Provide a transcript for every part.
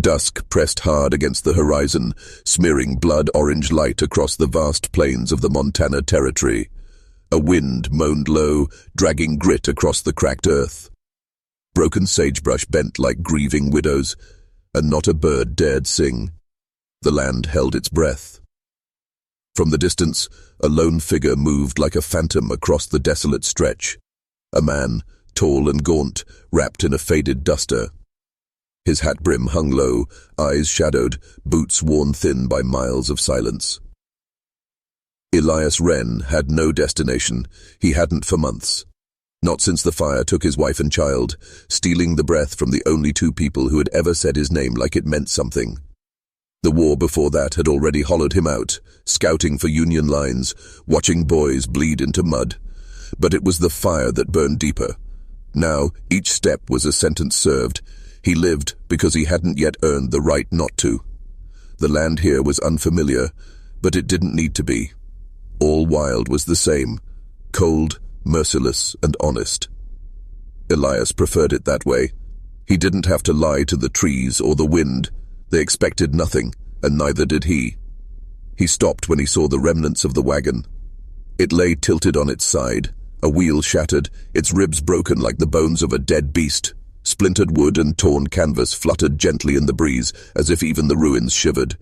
Dusk pressed hard against the horizon, smearing blood-orange light across the vast plains of the Montana Territory. A wind moaned low, dragging grit across the cracked earth. Broken sagebrush bent like grieving widows, and not a bird dared sing. The land held its breath. From the distance, a lone figure moved like a phantom across the desolate stretch. A man, tall and gaunt, wrapped in a faded duster. His hat brim hung low, eyes shadowed, boots worn thin by miles of silence. Elias Wren had no destination. He hadn't for months. Not since the fire took his wife and child, stealing the breath from the only two people who had ever said his name like it meant something. The war before that had already hollowed him out, scouting for Union lines, watching boys bleed into mud. But it was the fire that burned deeper. Now, each step was a sentence served. He lived because he hadn't yet earned the right not to. The land here was unfamiliar, but it didn't need to be. All wild was the same, cold, merciless, and honest. Elias preferred it that way. He didn't have to lie to the trees or the wind. They expected nothing, and neither did he. He stopped when he saw the remnants of the wagon. It lay tilted on its side, a wheel shattered, its ribs broken like the bones of a dead beast. Splintered wood and torn canvas fluttered gently in the breeze, as if even the ruins shivered.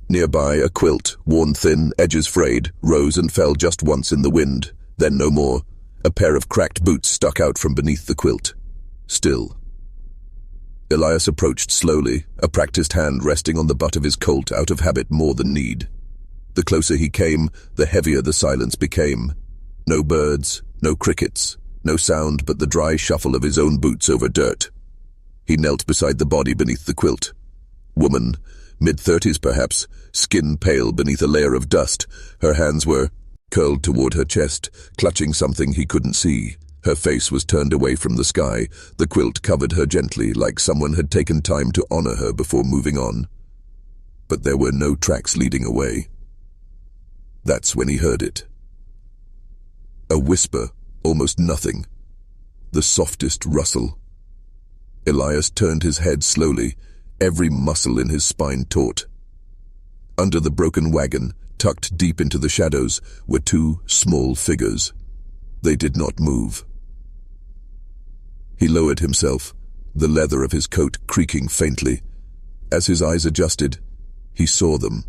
Nearby, a quilt, worn thin, edges frayed, rose and fell just once in the wind, then no more. A pair of cracked boots stuck out from beneath the quilt. Still. Elias approached slowly, a practiced hand resting on the butt of his Colt out of habit more than need. The closer he came, the heavier the silence became. No birds, no crickets, no sound but the dry shuffle of his own boots over dirt. He knelt beside the body beneath the quilt. Woman, mid-30s perhaps, skin pale beneath a layer of dust. Her hands were curled toward her chest, clutching something he couldn't see. Her face was turned away from the sky. The quilt covered her gently, like someone had taken time to honor her before moving on. But there were no tracks leading away. That's when he heard it. A whisper, almost nothing. The softest rustle. Elias turned his head slowly, every muscle in his spine taut. Under the broken wagon, tucked deep into the shadows, were two small figures. They did not move. He lowered himself, the leather of his coat creaking faintly. As his eyes adjusted, he saw them.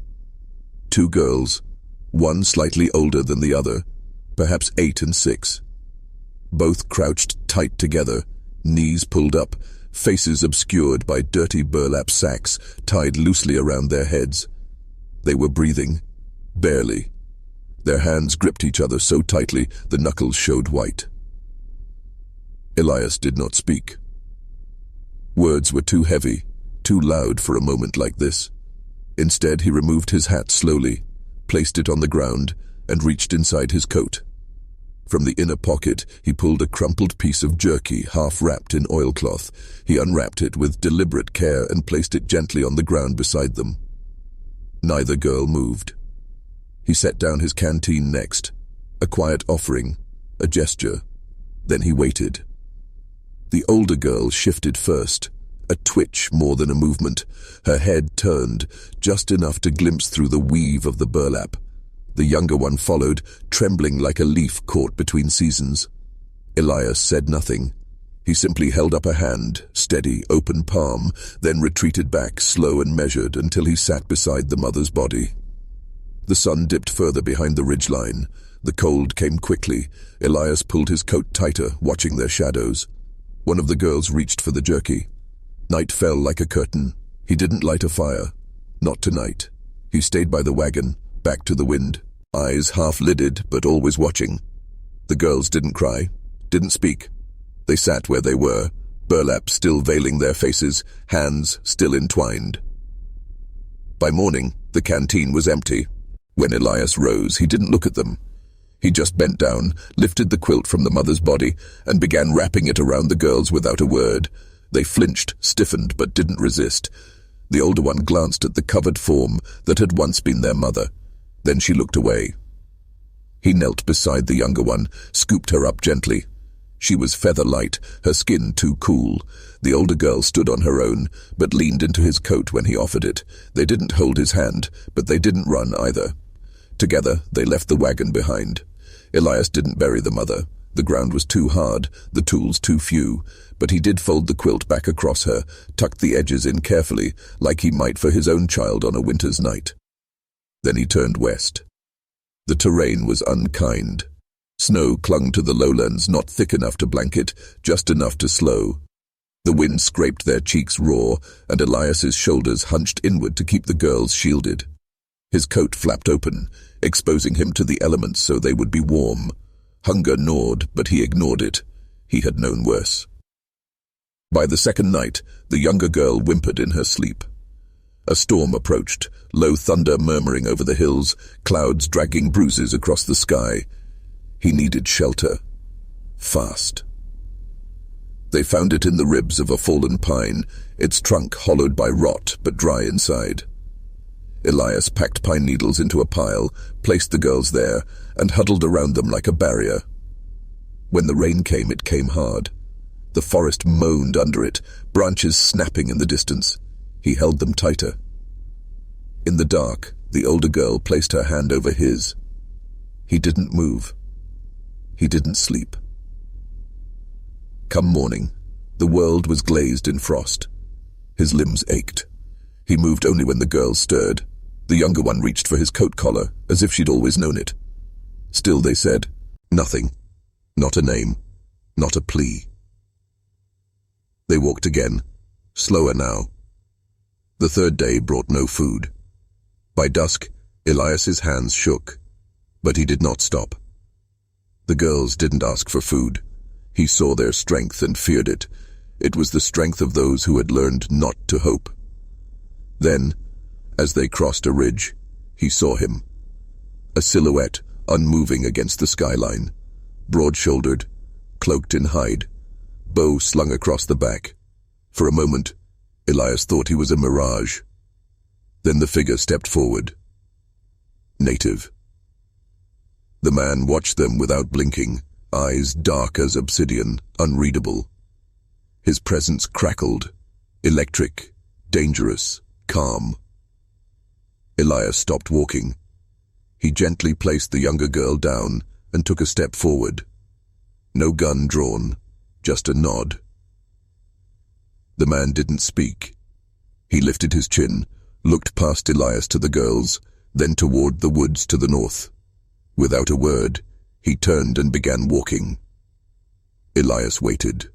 Two girls, one slightly older than the other, perhaps 8 and 6. Both crouched tight together, knees pulled up, faces obscured by dirty burlap sacks tied loosely around their heads. They were breathing, barely. Their hands gripped each other so tightly the knuckles showed white. Elias did not speak. Words were too heavy, too loud for a moment like this. Instead, he removed his hat slowly, placed it on the ground, and reached inside his coat. From the inner pocket, he pulled a crumpled piece of jerky half wrapped in oilcloth. He unwrapped it with deliberate care and placed it gently on the ground beside them. Neither girl moved. He set down his canteen next, a quiet offering, a gesture. Then he waited. The older girl shifted first, a twitch more than a movement. Her head turned, just enough to glimpse through the weave of the burlap. The younger one followed, trembling like a leaf caught between seasons. Elias said nothing. He simply held up a hand, steady, open palm, then retreated back, slow and measured, until he sat beside the mother's body. The sun dipped further behind the ridgeline. The cold came quickly. Elias pulled his coat tighter, watching their shadows. One of the girls reached for the jerky. Night fell like a curtain. He didn't light a fire. Not tonight. He stayed by the wagon, back to the wind, eyes half-lidded but always watching. The girls didn't cry, didn't speak. They sat where they were, burlap still veiling their faces, hands still entwined. By morning, the canteen was empty. When Elias rose, he didn't look at them. He just bent down, lifted the quilt from the mother's body, and began wrapping it around the girls without a word. They flinched, stiffened, but didn't resist. The older one glanced at the covered form that had once been their mother. Then she looked away. He knelt beside the younger one, scooped her up gently. She was feather-light, her skin too cool. The older girl stood on her own, but leaned into his coat when he offered it. They didn't hold his hand, but they didn't run either. Together, they left the wagon behind. Elias didn't bury the mother. The ground was too hard, the tools too few, but he did fold the quilt back across her, tucked the edges in carefully, like he might for his own child on a winter's night. Then he turned west. The terrain was unkind. Snow clung to the lowlands, not thick enough to blanket, just enough to slow. The wind scraped their cheeks raw, and Elias's shoulders hunched inward to keep the girls shielded. His coat flapped open, exposing him to the elements so they would be warm. Hunger gnawed, but he ignored it. He had known worse. By the second night, the younger girl whimpered in her sleep. A storm approached, low thunder murmuring over the hills, clouds dragging bruises across the sky. He needed shelter. Fast. They found it in the ribs of a fallen pine, its trunk hollowed by rot but dry inside. Elias packed pine needles into a pile, placed the girls there, and huddled around them like a barrier. When the rain came, it came hard. The forest moaned under it, branches snapping in the distance. He held them tighter. In the dark, the older girl placed her hand over his. He didn't move. He didn't sleep. Come morning, the world was glazed in frost. His limbs ached. He moved only when the girls stirred. The younger one reached for his coat collar, as if she'd always known it. Still they said, nothing. Not a name. Not a plea. They walked again, slower now. The third day brought no food. By dusk, Elias's hands shook, but he did not stop. The girls didn't ask for food. He saw their strength and feared it. It was the strength of those who had learned not to hope. Then, as they crossed a ridge, he saw him. A silhouette, unmoving against the skyline, broad-shouldered, cloaked in hide, bow slung across the back. For a moment, Elias thought he was a mirage. Then the figure stepped forward. Native. The man watched them without blinking, eyes dark as obsidian, unreadable. His presence crackled, electric, dangerous, calm. Elias stopped walking. He gently placed the younger girl down and took a step forward. No gun drawn, just a nod. The man didn't speak. He lifted his chin, looked past Elias to the girls, then toward the woods to the north. Without a word, he turned and began walking. Elias waited.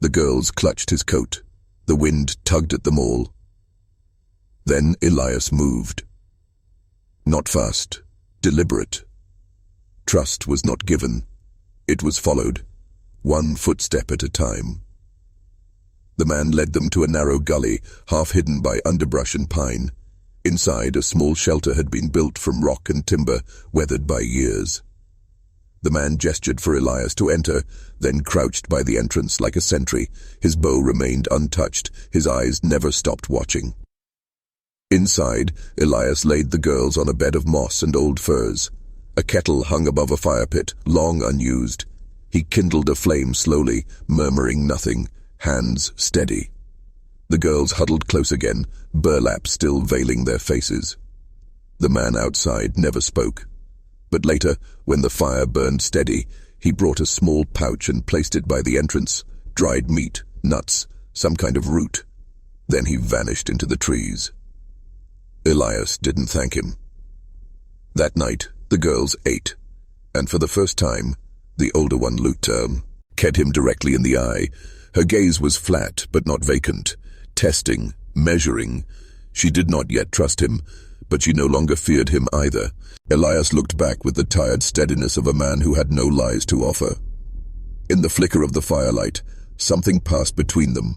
The girls clutched his coat. The wind tugged at them all. Then Elias moved. Not fast, deliberate. Trust was not given. It was followed, one footstep at a time. The man led them to a narrow gully, half hidden by underbrush and pine. Inside, a small shelter had been built from rock and timber, weathered by years. The man gestured for Elias to enter, then crouched by the entrance like a sentry. His bow remained untouched, his eyes never stopped watching. Inside, Elias laid the girls on a bed of moss and old furs. A kettle hung above a fire pit, long unused. He kindled a flame slowly, murmuring nothing, hands steady. The girls huddled close again, burlap still veiling their faces. The man outside never spoke. But later, when the fire burned steady, he brought a small pouch and placed it by the entrance. Dried meat, nuts, some kind of root. Then he vanished into the trees. Elias didn't thank him. That night, the girls ate, and for the first time, the older one looked him directly in the eye. Her gaze was flat, but not vacant, testing, measuring. She did not yet trust him, but she no longer feared him either. Elias looked back with the tired steadiness of a man who had no lies to offer. In the flicker of the firelight, something passed between them.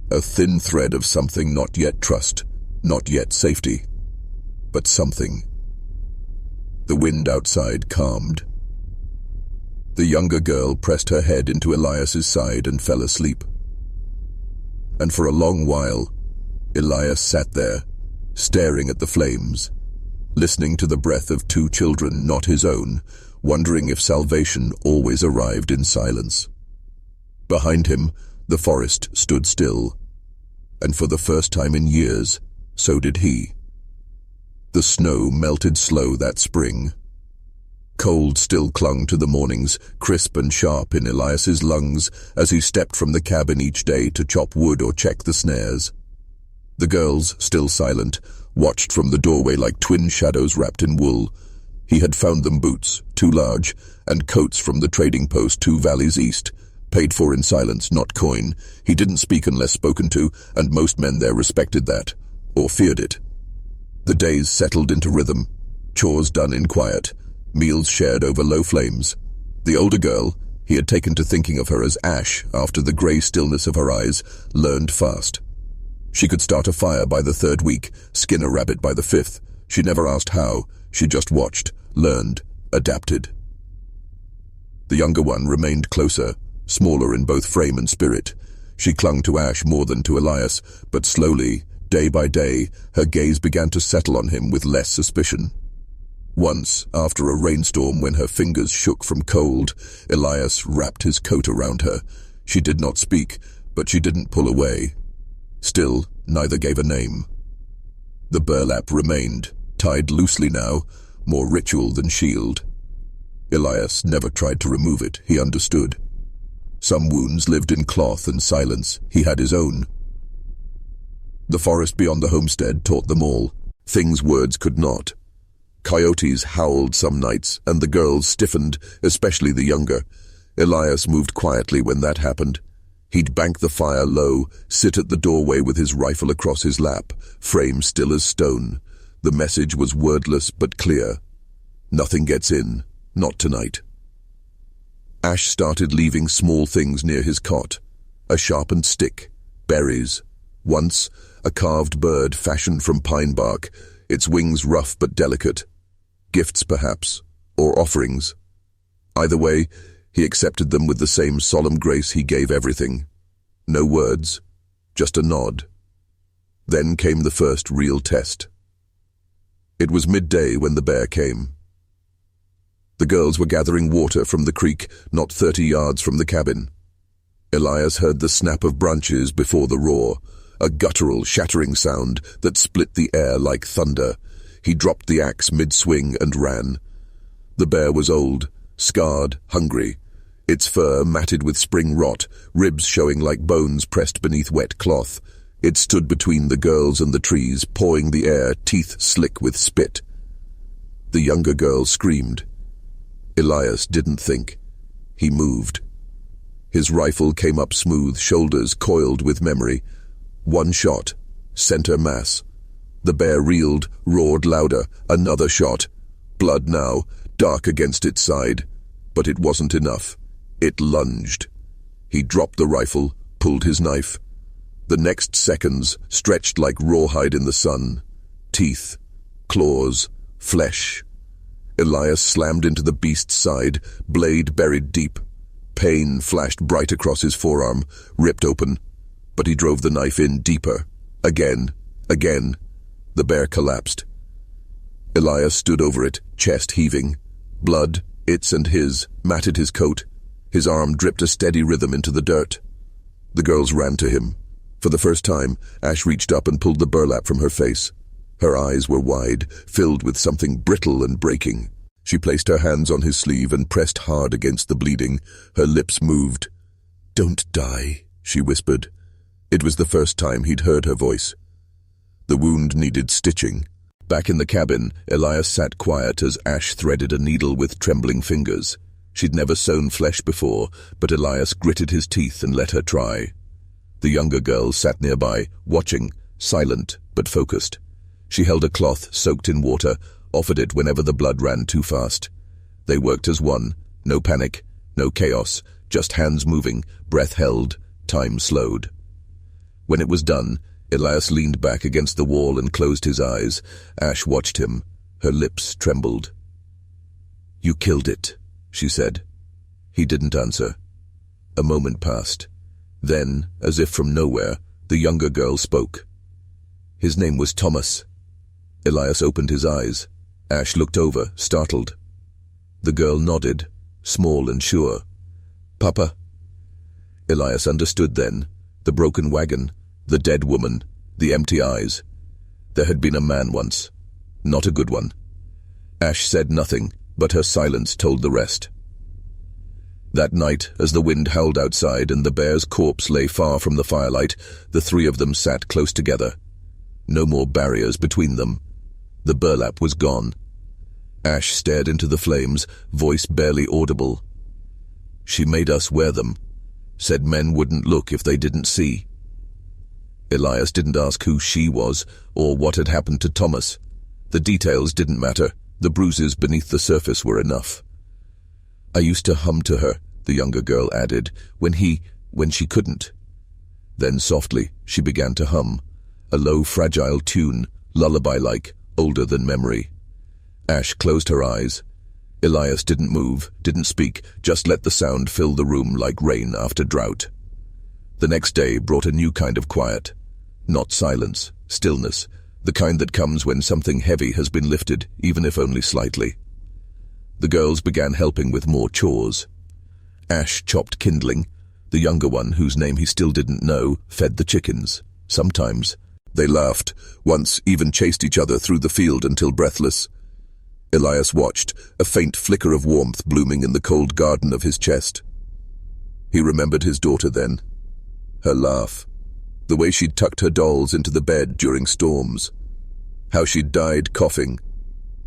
A thin thread of something not yet trust, not yet safety, but something. The wind outside calmed. The younger girl pressed her head into Elias's side and fell asleep. And for a long while, Elias sat there, staring at the flames, listening to the breath of two children not his own, wondering if salvation always arrived in silence. Behind him, the forest stood still, and for the first time in years, so did he. The snow melted slow that spring. Cold still clung to the mornings, crisp and sharp in Elias's lungs as he stepped from the cabin each day to chop wood or check the snares. The girls, still silent, watched from the doorway like twin shadows wrapped in wool. He had found them boots, too large, and coats from the trading post 2 valleys east, paid for in silence, not coin. He didn't speak unless spoken to, and most men there respected that, or feared it. The days settled into rhythm, chores done in quiet, meals shared over low flames. The older girl, he had taken to thinking of her as Ash after the grey stillness of her eyes, learned fast. She could start a fire by the 3rd week, skin a rabbit by the 5th. She never asked how, she just watched, learned, adapted. The younger one remained closer, smaller in both frame and spirit. She clung to Ash more than to Elias, but slowly, day by day, her gaze began to settle on him with less suspicion. Once, after a rainstorm when her fingers shook from cold, Elias wrapped his coat around her. She did not speak, but she didn't pull away. Still, neither gave a name. The burlap remained, tied loosely now, more ritual than shield. Elias never tried to remove it, he understood. Some wounds lived in cloth and silence, he had his own. The forest beyond the homestead taught them all, things words could not. Coyotes howled some nights, and the girls stiffened, especially the younger. Elias moved quietly when that happened. He'd bank the fire low, sit at the doorway with his rifle across his lap, frame still as stone. The message was wordless but clear. Nothing gets in, not tonight. Ash started leaving small things near his cot. A sharpened stick, berries. Once, a carved bird fashioned from pine bark, its wings rough but delicate. Gifts, perhaps, or offerings. Either way, he accepted them with the same solemn grace he gave everything. No words, just a nod. Then came the first real test. It was midday when the bear came. The girls were gathering water from the creek, not 30 yards from the cabin. Elias heard the snap of branches before the roar, a guttural, shattering sound that split the air like thunder. He dropped the axe mid-swing and ran. The bear was old, scarred, hungry, its fur matted with spring rot, ribs showing like bones pressed beneath wet cloth. It stood between the girls and the trees, pawing the air, teeth slick with spit. The younger girl screamed. Elias didn't think. He moved. His rifle came up smooth, shoulders coiled with memory. One shot, center mass. The bear reeled, roared louder, another shot. Blood now, dark against its side. But it wasn't enough. It lunged. He dropped the rifle, pulled his knife. The next seconds stretched like rawhide in the sun. Teeth, claws, flesh. Elias slammed into the beast's side, blade buried deep. Pain flashed bright across his forearm, ripped open. But he drove the knife in deeper. Again, again. The bear collapsed. Elias stood over it, chest heaving. Blood, its and his, matted his coat. His arm dripped a steady rhythm into the dirt. The girls ran to him. For the first time, Ash reached up and pulled the burlap from her face. Her eyes were wide, filled with something brittle and breaking. She placed her hands on his sleeve and pressed hard against the bleeding. Her lips moved. "Don't die," she whispered. It was the first time he'd heard her voice. The wound needed stitching. Back in the cabin, Elias sat quiet as Ash threaded a needle with trembling fingers. She'd never sewn flesh before, but Elias gritted his teeth and let her try. The younger girl sat nearby, watching, silent but focused. She held a cloth soaked in water, offered it whenever the blood ran too fast. They worked as one, no panic, no chaos, just hands moving, breath held, time slowed. When it was done, Elias leaned back against the wall and closed his eyes. Ash watched him. Her lips trembled. "You killed it," she said. He didn't answer. A moment passed. Then, as if from nowhere, the younger girl spoke. His name was Thomas. Elias opened his eyes. Ash looked over, startled. The girl nodded, small and sure. "Papa." Elias understood then. The broken wagon, the dead woman, the empty eyes. There had been a man once. Not a good one. Ash said nothing, but her silence told the rest. That night, as the wind howled outside and the bear's corpse lay far from the firelight, the three of them sat close together. No more barriers between them. The burlap was gone. Ash stared into the flames, voice barely audible. "She made us wear them. Said men wouldn't look if they didn't see." Elias didn't ask who she was or what had happened to Thomas. The details didn't matter. The bruises beneath the surface were enough. "I used to hum to her," the younger girl added, when she couldn't. Then softly, she began to hum, a low, fragile tune, lullaby-like, older than memory. Ash closed her eyes. Elias didn't move, didn't speak, just let the sound fill the room like rain after drought. The next day brought a new kind of quiet. Not silence, stillness, the kind that comes when something heavy has been lifted, even if only slightly. The girls began helping with more chores. Ash chopped kindling. The younger one, whose name he still didn't know, fed the chickens. Sometimes. They laughed, once even chased each other through the field until breathless. Elias watched, a faint flicker of warmth blooming in the cold garden of his chest. He remembered his daughter then. Her laugh. The way she'd tucked her dolls into the bed during storms. How she'd died coughing,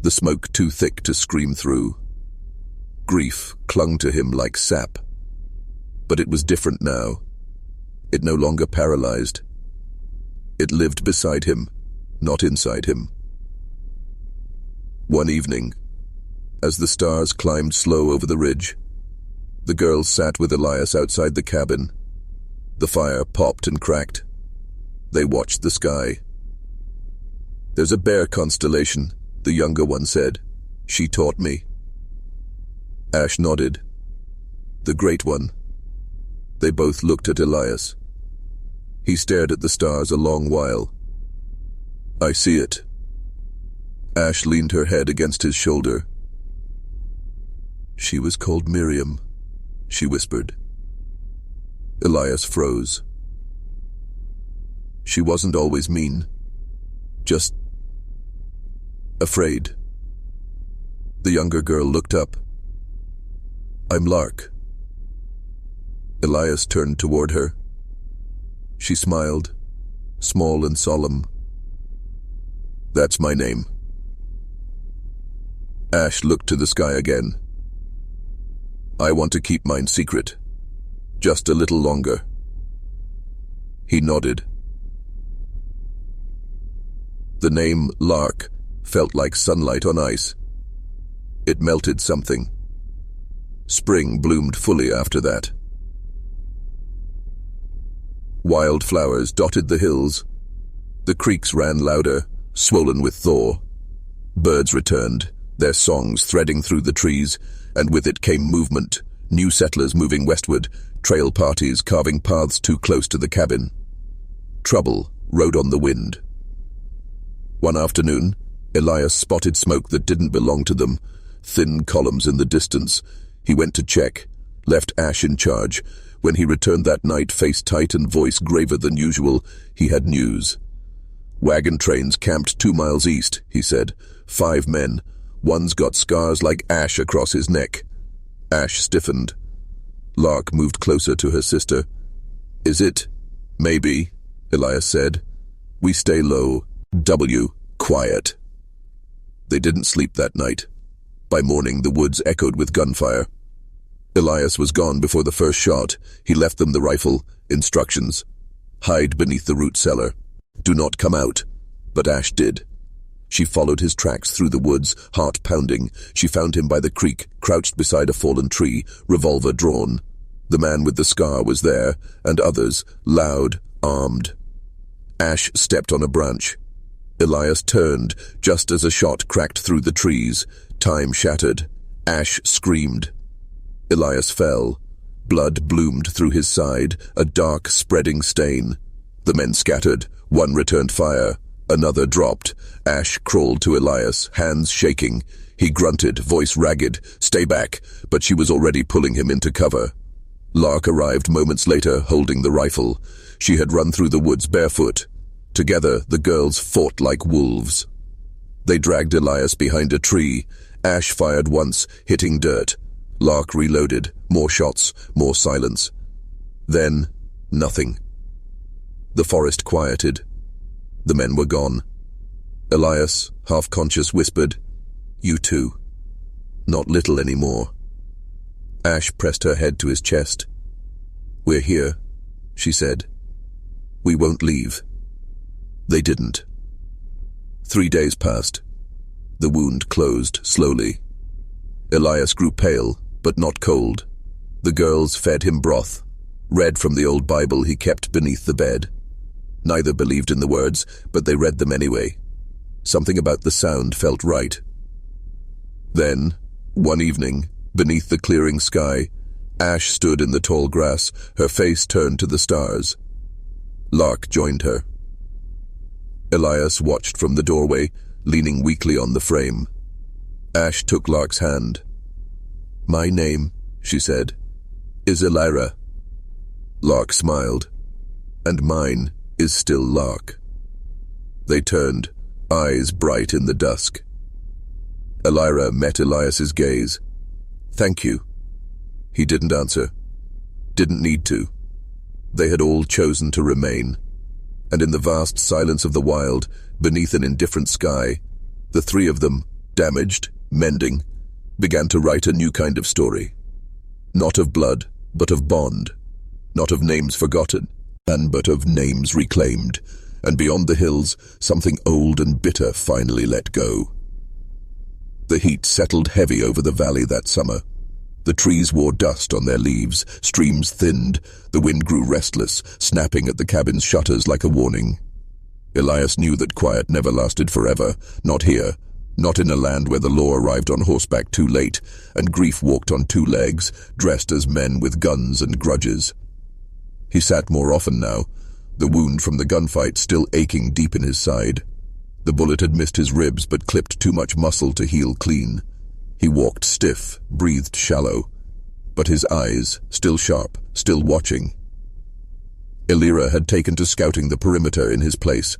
the smoke too thick to scream through. Grief clung to him like sap. But it was different now. It no longer paralyzed. It lived beside him, not inside him. One evening, as the stars climbed slow over the ridge, the girls sat with Elias outside the cabin. The fire popped and cracked. They watched the sky. "There's a bear constellation," the younger one said. "She taught me." Ash nodded. "The Great One." They both looked at Elias. He stared at the stars a long while. "I see it." Ash leaned her head against his shoulder. "She was called Miriam," she whispered. Elias froze. "She wasn't always mean. Just afraid." The younger girl looked up. "I'm Lark." Elias turned toward her. She smiled, small and solemn. "That's my name." Ash looked to the sky again. "I want to keep mine secret. Just a little longer." He nodded. The name Lark felt like sunlight on ice. It melted something. Spring bloomed fully after that. Wildflowers dotted the hills. The creeks ran louder, swollen with thaw. Birds returned, their songs threading through the trees, and with it came movement, new settlers moving westward, trail parties carving paths too close to the cabin. Trouble rode on the wind. One afternoon, Elias spotted smoke that didn't belong to them, thin columns in the distance. He went to check, left Ash in charge. When he returned that night, face tight and voice graver than usual, he had news. "Wagon trains camped 2 miles east," he said. 5 men. One's got scars like ash across his neck. Ash stiffened. Lark moved closer to her sister. "Is it?" "Maybe," Elias said. "We stay low. Quiet." They didn't sleep that night. By morning, the woods echoed with gunfire. Elias was gone before the first shot. He left them the rifle, instructions. "Hide beneath the root cellar. Do not come out." But Ash did. She followed his tracks through the woods, heart pounding. She found him by the creek, crouched beside a fallen tree, revolver drawn. The man with the scar was there, and others, loud, armed. Ash stepped on a branch. Elias turned, just as a shot cracked through the trees. Time shattered. Ash screamed. Elias fell. Blood bloomed through his side, a dark, spreading stain. The men scattered. One returned fire. Another dropped. Ash crawled to Elias, hands shaking. He grunted, voice ragged, "Stay back," but she was already pulling him into cover. Lark arrived moments later, holding the rifle. She had run through the woods barefoot. Together, the girls fought like wolves. They dragged Elias behind a tree. Ash fired once, hitting dirt. Lark reloaded. More shots, more silence. Then, nothing. The forest quieted. The men were gone. Elias, half-conscious, whispered, "You too. Not little anymore." Ash pressed her head to his chest. "We're here," she said. "We won't leave." They didn't. 3 days passed. The wound closed slowly. Elias grew pale, but not cold. The girls fed him broth, read from the old Bible he kept beneath the bed. Neither believed in the words, but they read them anyway. Something about the sound felt right. Then, one evening, beneath the clearing sky, Ash stood in the tall grass, her face turned to the stars. Lark joined her. Elias watched from the doorway, leaning weakly on the frame. Ash took Lark's hand. "My name," she said, "is Elira." Lark smiled. "And mine is still Lark." They turned, eyes bright in the dusk. Elira met Elias's gaze. "Thank you." He didn't answer. Didn't need to. They had all chosen to remain. And in the vast silence of the wild, beneath an indifferent sky, the three of them, damaged, mending, began to write a new kind of story. Not of blood, but of bond. Not of names forgotten, but of names reclaimed. And beyond the hills, something old and bitter finally let go. The heat settled heavy over the valley that summer. The trees wore dust on their leaves, streams thinned, the wind grew restless, snapping at the cabin's shutters like a warning. Elias knew that quiet never lasted forever, not here, not in a land where the law arrived on horseback too late, and grief walked on 2 legs, dressed as men with guns and grudges. He sat more often now, the wound from the gunfight still aching deep in his side. The bullet had missed his ribs but clipped too much muscle to heal clean. He walked stiff, breathed shallow, but his eyes, still sharp, still watching. Elira had taken to scouting the perimeter in his place.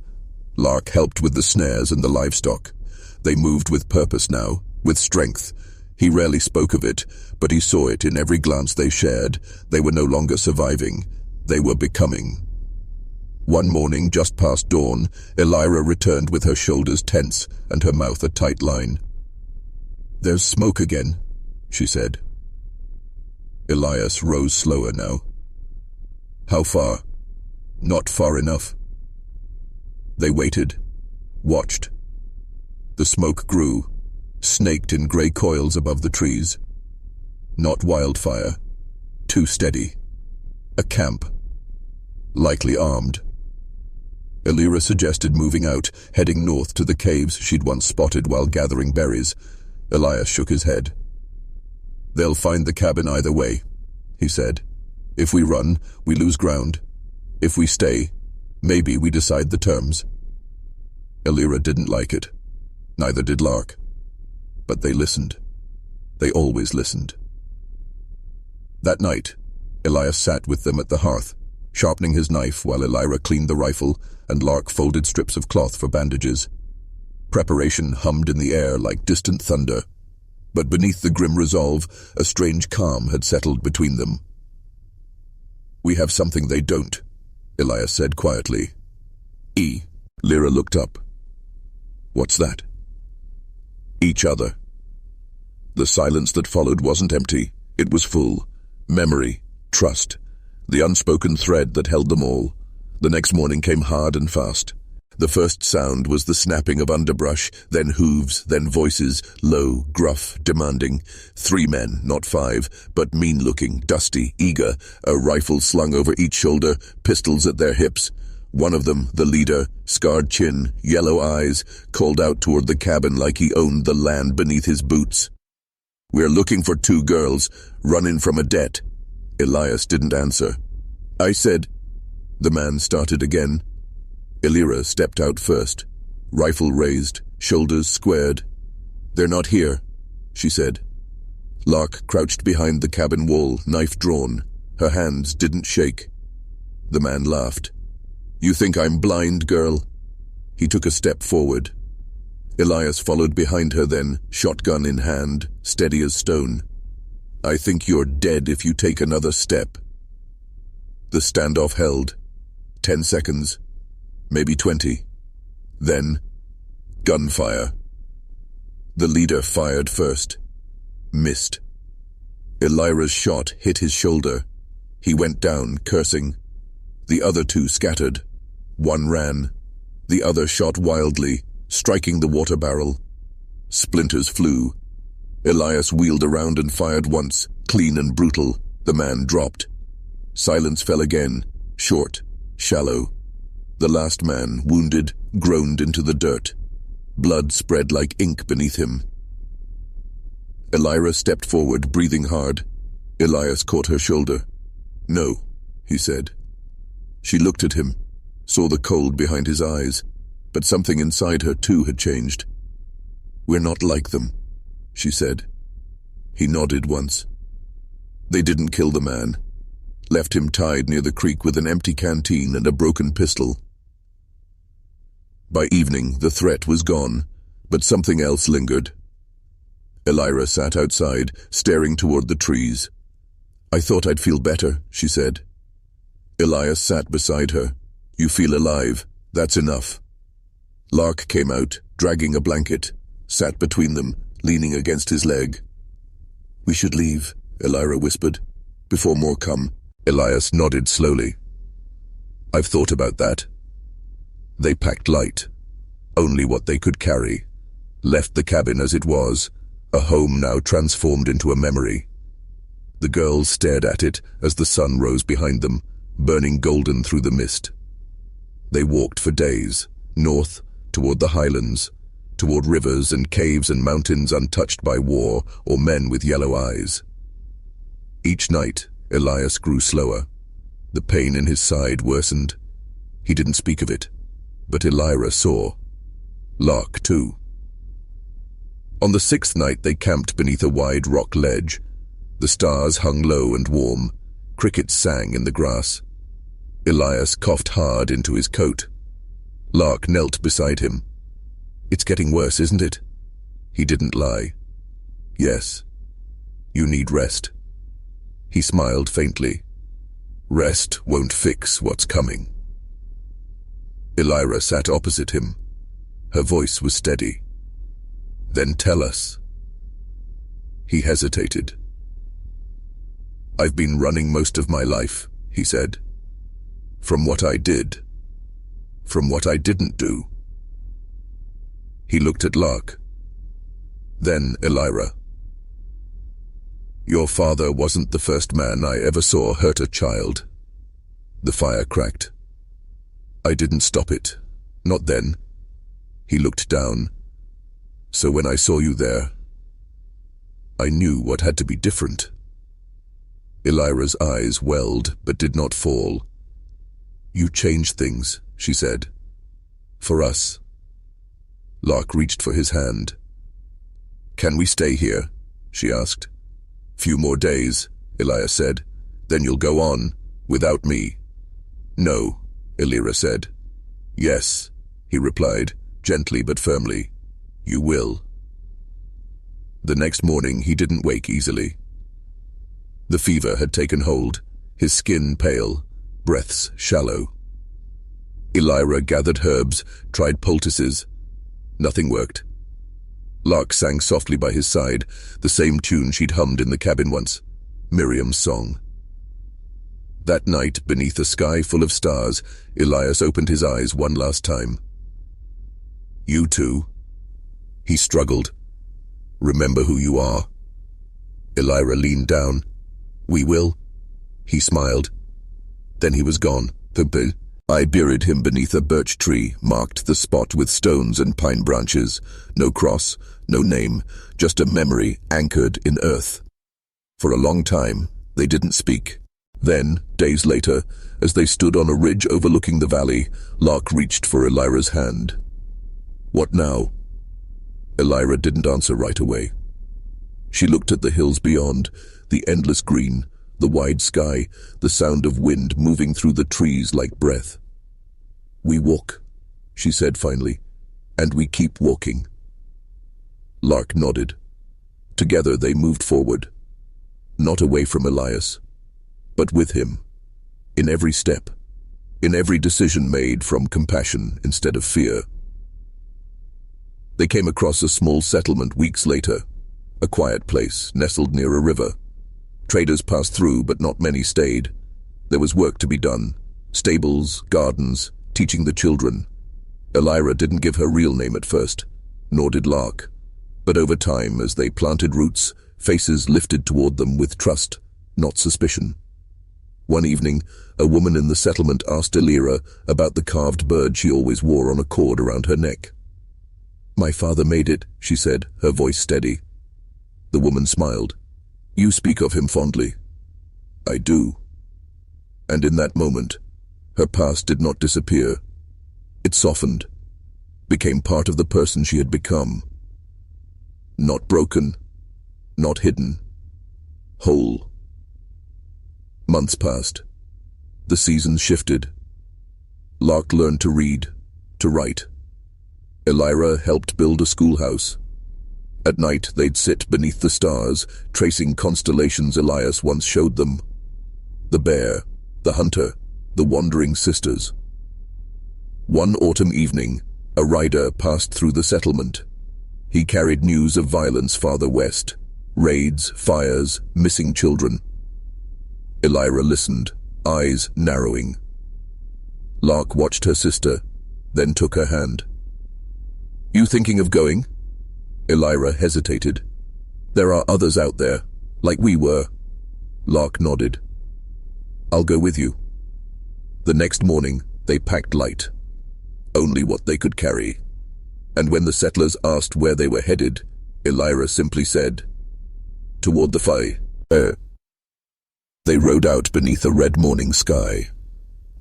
Lark helped with the snares and the livestock. They moved with purpose now, with strength. He rarely spoke of it, but he saw it in every glance they shared. They were no longer surviving. They were becoming. One morning, just past dawn, Elira returned with her shoulders tense and her mouth a tight line. "There's smoke again," she said. Elias rose slower now. "How far?" "Not far enough." They waited, watched. The smoke grew, snaked in grey coils above the trees. Not wildfire, too steady. A camp, likely armed. Elira suggested moving out, heading north to the caves she'd once spotted while gathering berries. Elias shook his head. "They'll find the cabin either way," he said. "If we run, we lose ground. If we stay, maybe we decide the terms." Elira didn't like it. Neither did Lark. But they listened. They always listened. That night, Elias sat with them at the hearth, sharpening his knife while Elira cleaned the rifle and Lark folded strips of cloth for bandages. Preparation hummed in the air like distant thunder, but beneath the grim resolve, a strange calm had settled between them. "We have something they don't," Elias said quietly. Lyra looked up. "What's that?" "Each other." The silence that followed wasn't empty. It was full. Memory, trust, the unspoken thread that held them all. The next morning came hard and fast. The first sound was the snapping of underbrush, then hooves, then voices, low, gruff, demanding. 3 men, not 5, but mean-looking, dusty, eager, a rifle slung over each shoulder, pistols at their hips. One of them, the leader, scarred chin, yellow eyes, called out toward the cabin like he owned the land beneath his boots. "We're looking for 2 girls, running from a debt." Elias didn't answer. "I said—" The man started again. Elira stepped out first, rifle raised, shoulders squared. "They're not here," she said. Lark crouched behind the cabin wall, knife drawn. Her hands didn't shake. The man laughed. "You think I'm blind, girl?" He took a step forward. Elias followed behind her then, shotgun in hand, steady as stone. "I think you're dead if you take another step." The standoff held. 10 seconds, maybe 20. Then, gunfire. The leader fired first. Missed. Elira's shot hit his shoulder. He went down, cursing. The other two scattered. One ran. The other shot wildly, striking the water barrel. Splinters flew. Elias wheeled around and fired once, clean and brutal. The man dropped. Silence fell again, short, shallow. The last man, wounded, groaned into the dirt. Blood spread like ink beneath him. Elira stepped forward, breathing hard. Elias caught her shoulder. "No," he said. She looked at him, saw the cold behind his eyes, but something inside her too had changed. "We're not like them," she said. He nodded once. They didn't kill the man. Left him tied near the creek with an empty canteen and a broken pistol. By evening, the threat was gone, but something else lingered. Elira sat outside, staring toward the trees. "I thought I'd feel better," she said. Elias sat beside her. "You feel alive. That's enough." Lark came out, dragging a blanket, sat between them, leaning against his leg. "We should leave," Elira whispered, "before more come." Elias nodded slowly. "I've thought about that." They packed light, only what they could carry, left the cabin as it was, a home now transformed into a memory. The girls stared at it as the sun rose behind them, burning golden through the mist. They walked for days, north, toward the highlands, toward rivers and caves and mountains untouched by war or men with yellow eyes. Each night, Elias grew slower. The pain in his side worsened. He didn't speak of it, but Elira saw. Lark, too. On the 6th night they camped beneath a wide rock ledge. The stars hung low and warm. Crickets sang in the grass. Elias coughed hard into his coat. Lark knelt beside him. "It's getting worse, isn't it?" He didn't lie. "Yes. You need rest." He smiled faintly. "Rest won't fix what's coming." Elira sat opposite him. Her voice was steady. "Then tell us." He hesitated. "I've been running most of my life," he said. "From what I did. From what I didn't do." He looked at Lark. Then Elira. "Your father wasn't the first man I ever saw hurt a child." The fire cracked. "I didn't stop it. Not then." He looked down. "So when I saw you there, I knew what had to be different." Elira's eyes welled but did not fall. "You changed things," she said. "For us." Lark reached for his hand. "Can we stay here?" she asked. "Few more days," Elias said. "Then you'll go on, without me." "No," Elira said. "Yes," he replied, gently but firmly. "You will." The next morning he didn't wake easily. The fever had taken hold, his skin pale, breaths shallow. Elira gathered herbs, tried poultices. Nothing worked. Lark sang softly by his side, the same tune she'd hummed in the cabin once, Miriam's song. That night, beneath a sky full of stars, Elias opened his eyes one last time. "You too?" He struggled. "Remember who you are." Elira leaned down. "We will." He smiled. Then he was gone. I buried him beneath a birch tree, marked the spot with stones and pine branches. No cross, no name, just a memory anchored in earth. For a long time, they didn't speak. Then, days later, as they stood on a ridge overlooking the valley, Lark reached for Elira's hand. "What now?" Elira didn't answer right away. She looked at the hills beyond, the endless green, the wide sky, the sound of wind moving through the trees like breath. "We walk," she said finally, "and we keep walking." Lark nodded. Together they moved forward, not away from Elias, but with him, in every step, in every decision made from compassion instead of fear. They came across a small settlement weeks later, a quiet place nestled near a river. Traders passed through, but not many stayed. There was work to be done, stables, gardens, teaching the children. Elira didn't give her real name at first, nor did Lark. But over time, as they planted roots, faces lifted toward them with trust, not suspicion. One evening, a woman in the settlement asked Elira about the carved bird she always wore on a cord around her neck. "My father made it," she said, her voice steady. The woman smiled. "You speak of him fondly." "I do." And in that moment, her past did not disappear. It softened, became part of the person she had become. Not broken, not hidden, whole. Months passed. The seasons shifted. Lark learned to read, to write. Elira helped build a schoolhouse. At night, they'd sit beneath the stars, tracing constellations Elias once showed them. The bear, the hunter, the wandering sisters. One autumn evening, a rider passed through the settlement. He carried news of violence farther west, raids, fires, missing children. Elira listened, eyes narrowing. Lark watched her sister, then took her hand. "You thinking of going?" Elira hesitated. "There are others out there, like we were." Lark nodded. "I'll go with you." The next morning, they packed light. Only what they could carry. And when the settlers asked where they were headed, Elira simply said, "Toward the fire." They rode out beneath a red morning sky,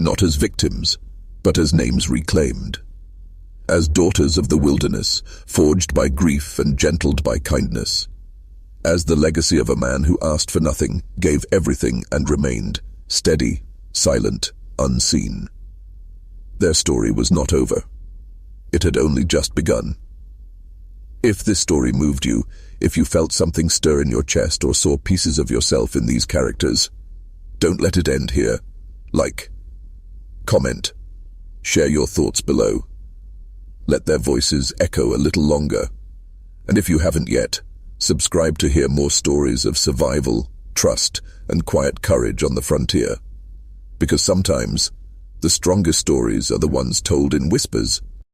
not as victims, but as names reclaimed. As daughters of the wilderness, forged by grief and gentled by kindness. As the legacy of a man who asked for nothing, gave everything and remained, steady, silent, unseen. Their story was not over. It had only just begun. If this story moved you, if you felt something stir in your chest or saw pieces of yourself in these characters, don't let it end here. Like, comment, share your thoughts below. Let their voices echo a little longer. And if you haven't yet, subscribe to hear more stories of survival, trust, and quiet courage on the frontier. Because sometimes, the strongest stories are the ones told in whispers,